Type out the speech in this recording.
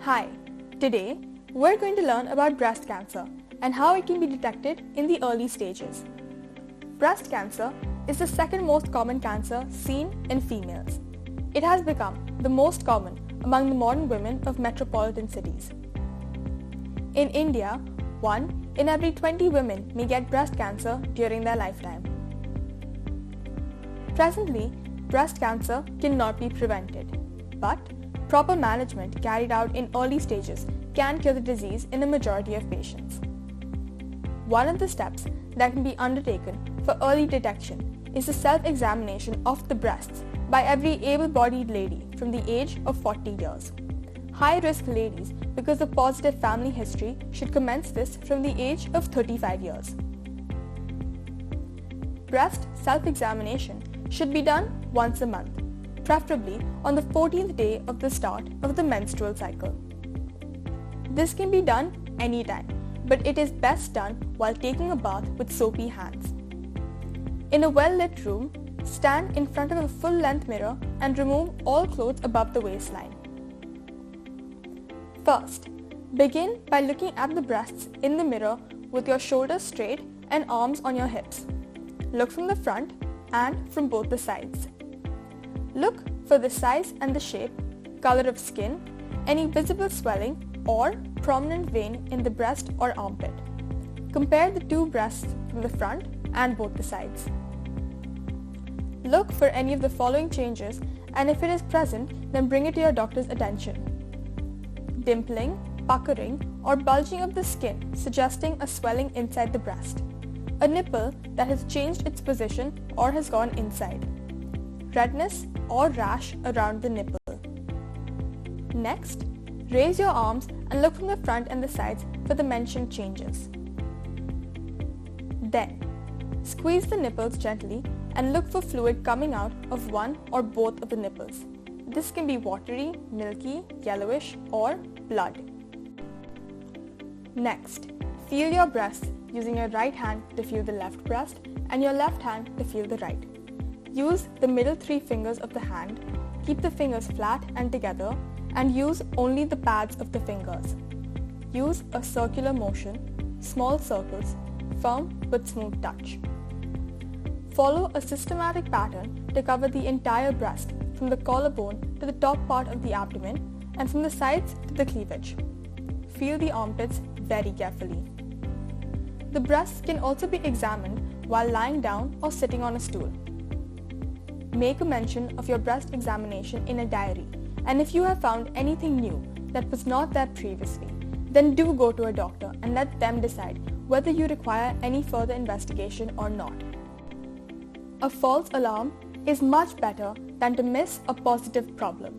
Hi, today we're going to learn about breast cancer and how it can be detected in the early stages. Breast cancer is the second most common cancer seen in females. It has become the most common among the modern women of metropolitan cities. In India, 1 in every 20 women may get breast cancer during their lifetime. Presently, breast cancer cannot be prevented, but proper management carried out in early stages can cure the disease in a majority of patients. One of the steps that can be undertaken for early detection is the self-examination of the breasts by every able-bodied lady from the age of 40 years. High-risk ladies, because of positive family history, should commence this from the age of 35 years. Breast self-examination should be done once a month, preferably on the 14th day of the start of the menstrual cycle. This can be done anytime, but it is best done while taking a bath with soapy hands. In a well-lit room, stand in front of a full-length mirror and remove all clothes above the waistline. First, begin by looking at the breasts in the mirror with your shoulders straight and arms on your hips. Look from the front and from both the sides. Look for the size and the shape, color of skin, any visible swelling or prominent vein in the breast or armpit. Compare the two breasts from the front and both the sides. Look for any of the following changes, and if it is present, then bring it to your doctor's attention. Dimpling, puckering, or bulging of the skin suggesting a swelling inside the breast. A nipple that has changed its position or has gone inside. Redness or rash around the nipple. Next, raise your arms and look from the front and the sides for the mentioned changes. Then, squeeze the nipples gently and look for fluid coming out of one or both of the nipples. This can be watery, milky, yellowish, or blood. Next, feel your breasts using your right hand to feel the left breast and your left hand to feel the right. Use the middle 3 fingers of the hand, keep the fingers flat and together, and use only the pads of the fingers. Use a circular motion, small circles, firm but smooth touch. Follow a systematic pattern to cover the entire breast from the collarbone to the top part of the abdomen and from the sides to the cleavage. Feel the armpits very carefully. The breasts can also be examined while lying down or sitting on a stool. Make a mention of your breast examination in a diary, and if you have found anything new that was not there previously, then do go to a doctor and let them decide whether you require any further investigation or not. A false alarm is much better than to miss a positive problem.